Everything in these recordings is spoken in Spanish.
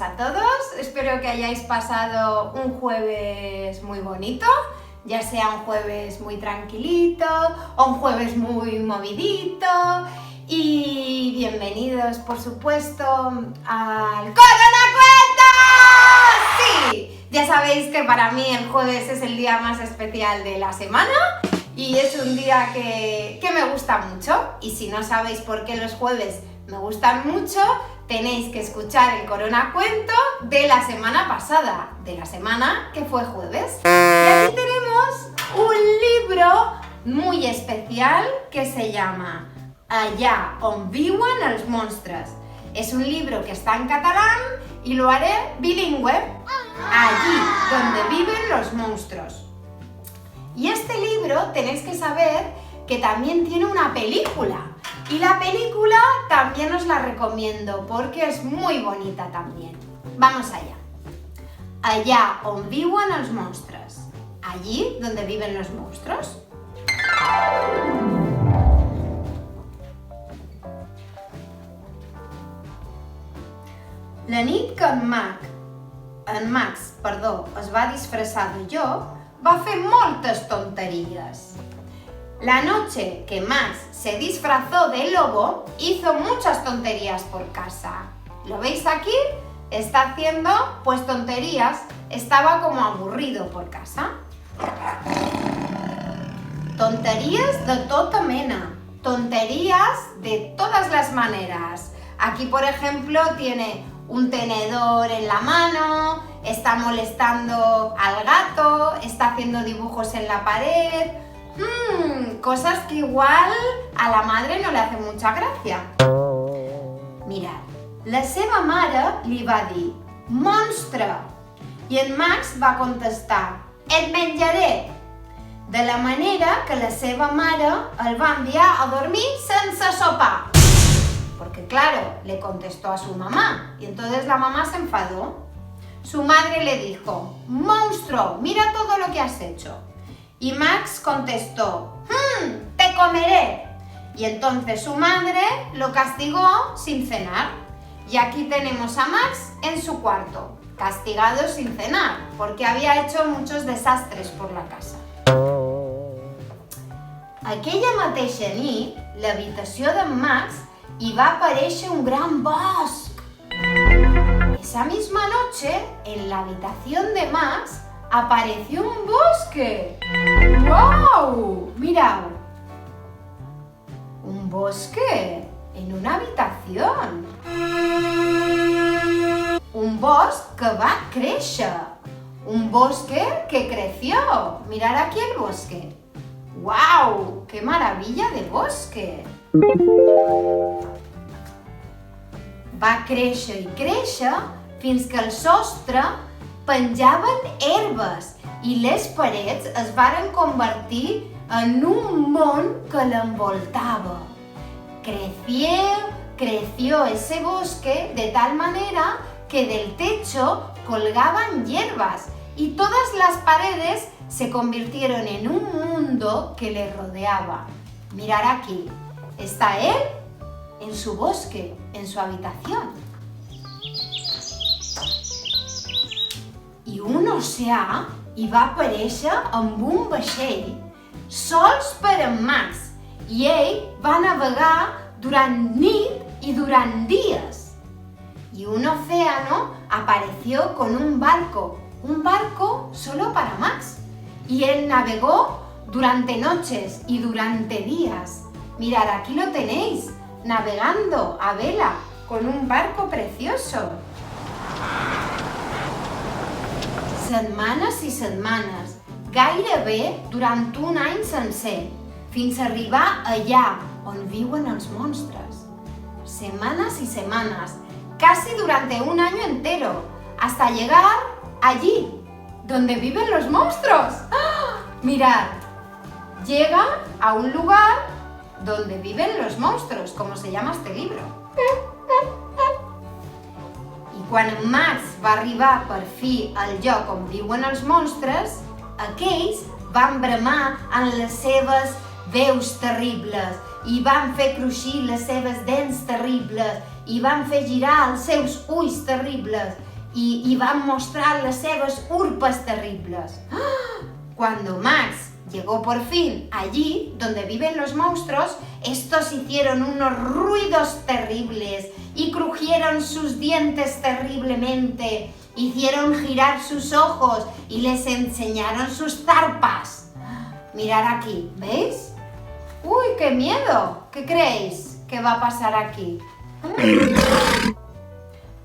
a todos, espero que hayáis pasado un jueves muy bonito, ya sea un jueves muy tranquilito o un jueves muy movidito, y bienvenidos por supuesto al Corona Cuentos. Sí, ya sabéis que para mí el jueves es el día más especial de la semana y es un día que me gusta mucho, y si no sabéis por qué los jueves me gustan mucho, tenéis que escuchar el Corona Cuento de la semana pasada, de la semana que fue jueves. Y aquí tenemos un libro muy especial que se llama Allà on viuen els monstres. Es un libro que está en catalán y lo haré bilingüe. Allí donde viven los monstruos. Y este libro tenéis que saber que también tiene una película. Y la película también os la recomiendo porque es muy bonita también. Vamos allá. Allà on viuen els monstres. Allí donde viven los monstruos. La nit que en Max es va disfressar de llop, va fer moltes tonteries. La noche que Max se disfrazó de lobo, hizo muchas tonterías por casa. ¿Lo veis aquí? Está haciendo pues tonterías, estaba como aburrido por casa. Tonterías de tota mena, tonterías de todas las maneras. Aquí, por ejemplo, tiene un tenedor en la mano, está molestando al gato, está haciendo dibujos en la pared. Cosas que igual a la madre no le hacen mucha gràcia. Mirad, la seva mare li va dir «Monstre!» i en Max va contestar «Et menjaré!» de la manera que la seva mare el va enviar a dormir sense sopar. Porque claro, le contestó a su mamá y entonces la mamá se enfadó. Su madre le dijo «Monstruo, mira todo lo que has hecho». Y Max contestó, te comeré. Y entonces su madre lo castigó sin cenar. Y aquí tenemos a Max en su cuarto, castigado sin cenar, porque había hecho muchos desastres por la casa. Aquella mateixa nit, l'habitació d'en Max hi va aparèixer un gran bosc. Esa misma noche, en la habitación de Max, apareció un bosque. ¡Wow! Mirad. Un bosque en una habitación. Un bosque que va créixer. Un bosque que creció. Mirad aquí el bosque. ¡Wow! ¡Qué maravilla de bosque! Va créixer i créixer fins que el sostre penjaven herbes i les parets es varen convertir en un món que l'envoltava. Creció ese bosque de tal manera que del techo colgaban hierbas y todas las paredes se convirtieron en un mundo que le rodeaba. Mirad aquí, está él en su bosque, en su habitación. I un oceà hi va aparèixer amb un vaixell, sols per en Max, i ell va navegar durant nit y durant días. Y un océano apareció con un barco solo para Max. Y él navegó durante noches y durante días. Mirad, aquí lo tenéis, navegando a vela con un barco precioso. Setmanes i setmanes, gairebé durant un any sencer, fins a arribar allà on viuen els monstres. Semanas y semanas, casi durante un año entero, hasta llegar allí, donde viven los monstruos. ¡Ah! Mirad, llega a un lugar donde viven los monstruos, como se llama este libro. I quan en Max va arribar per fi al lloc on viuen els monstres, aquells van bramar en les seves veus terribles i van fer cruixir les seves dents terribles i van fer girar els seus ulls terribles y van mostrar les seves urpes terribles. Cuando Max llegó por fin allí donde viven los monstruos, estos hicieron unos ruidos terribles y crujieron sus dientes terriblemente, hicieron girar sus ojos y les enseñaron sus zarpas. Mirad aquí, ¿veis? ¡Uy, qué miedo! ¿Qué creéis que va a passar aquí?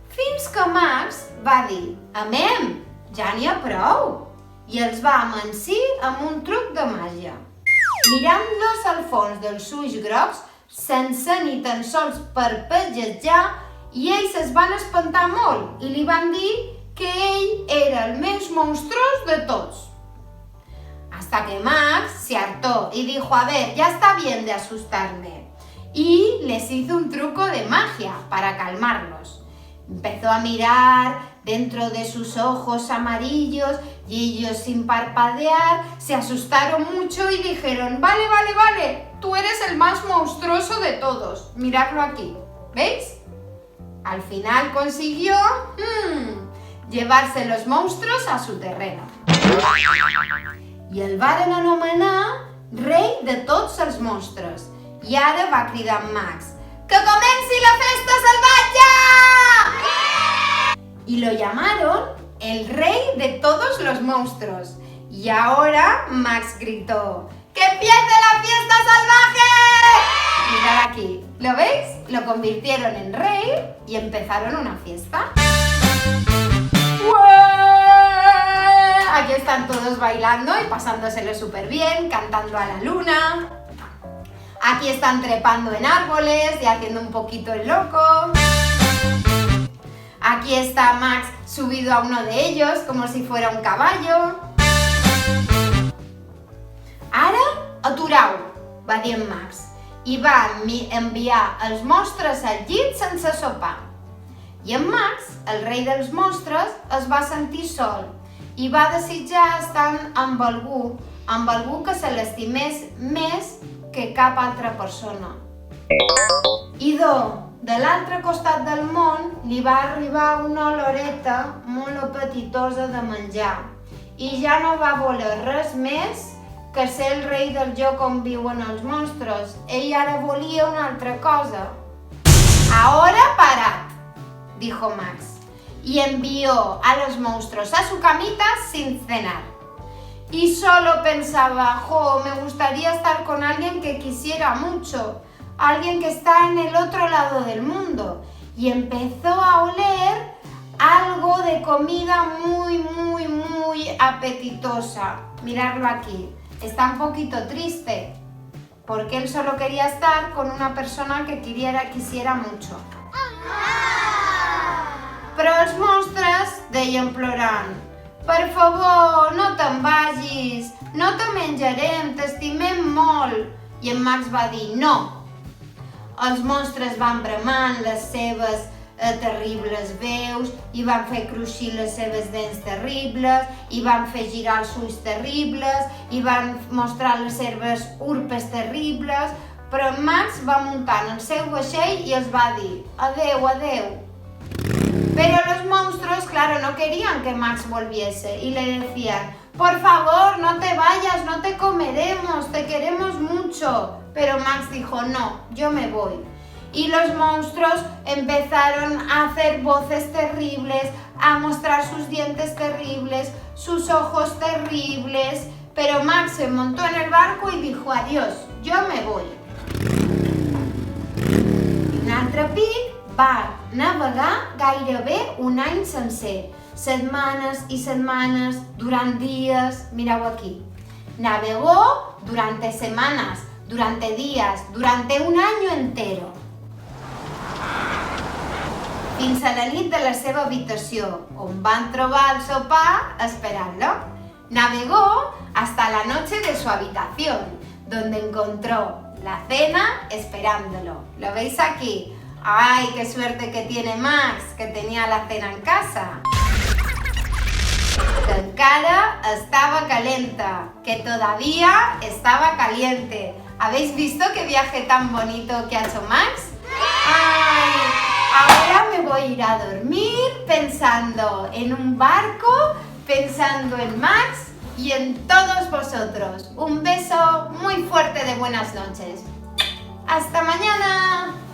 Fins que Max va dir: amem, ja n'hi ha prou, i els va amansir amb un truc de màgia. Mirant-los al fons dels ulls grocs, sense ni tan sols parpellejar, i ells es van espantar molt i li van dir que ell era el més monstruós de tots. Hasta que Max se hartó y dijo: a ver, ya está bien de asustarme. Y les hizo un truco de magia para calmarlos. Empezó a mirar dentro de sus ojos amarillos y ellos, sin parpadear, se asustaron mucho y dijeron: vale, tú eres el más monstruoso de todos. Miradlo aquí, ¿veis? Al final consiguió llevarse los monstruos a su terreno. I el varen anomenar rei de tots els monstres. I ara va cridar Max: ¡que comenci la festa salvatge! Y lo llamaron el rey de todos los monstruos. Y ahora Max gritó: ¡que empiece la fiesta salvaje! Mirad aquí, ¿lo veis? Lo convirtieron en rey y empezaron una fiesta. Aquí están todos bailando y pasándoselo súper bien, cantando a la luna. Aquí están trepando en árboles y haciendo un poquito el loco. Aquí está Max subido a uno de ellos como si fuera un caballo. Ara, aturau, va dir en Max, i va enviar els monstres al llit sense sopar. I en Max, el rei dels monstres, es va sentir sol i va desitjar estar amb algú que se l'estimés més que cap altra persona. Idò, de l'altre costat del món, li va arribar una oloreta molt apetitosa de menjar i ja no va voler res més que ser el rei del lloc on viuen els monstres. Ell ara volia una altra cosa. Ahora parad, dijo Max, y envió a los monstruos a su camita sin cenar. Y solo pensaba: me gustaría estar con alguien que quisiera mucho, alguien que está en el otro lado del mundo. Y empezó a oler algo de comida muy apetitosa. Miradlo aquí, está un poquito triste, porque él solo quería estar con una persona que quisiera mucho. Però els monstres deien plorant: per favor, no te'n vagis, no te menjarem, t'estimem molt. I en Max va dir: no. Els monstres van bramant les seves terribles veus i van fer cruixir les seves dents terribles i van fer girar els ulls terribles i van mostrar les seves urpes terribles, però en Max va muntar en el seu vaixell i els va dir: adeu, adeu. Pero los monstruos, claro, no querían que Max volviese y le decían: por favor, no te vayas, no te comeremos, te queremos mucho. Pero Max dijo: no, yo me voy. Y los monstruos empezaron a hacer voces terribles, a mostrar sus dientes terribles, sus ojos terribles. Pero Max se montó en el barco y dijo: adiós, yo me voy. Un altre pic va navegar gairebé un any sencer, setmanes y setmanes, durant días, mireu aquí. Navegó durante semanas, durante días, durante un año entero. Fins a la nit de la seva habitació, on van trobar el sopar esperant-lo. Navegó hasta la noche de su habitación, donde encontró la cena esperándolo. ¿Lo veis aquí? ¡Ay, qué suerte que tiene Max, que tenía la cena en casa! Que encara estaba calenta, que todavía estaba caliente. ¿Habéis visto qué viaje tan bonito que ha hecho Max? ¡Ay! Ahora me voy a ir a dormir pensando en un barco, pensando en Max y en todos vosotros. Un beso muy fuerte de buenas noches. ¡Hasta mañana!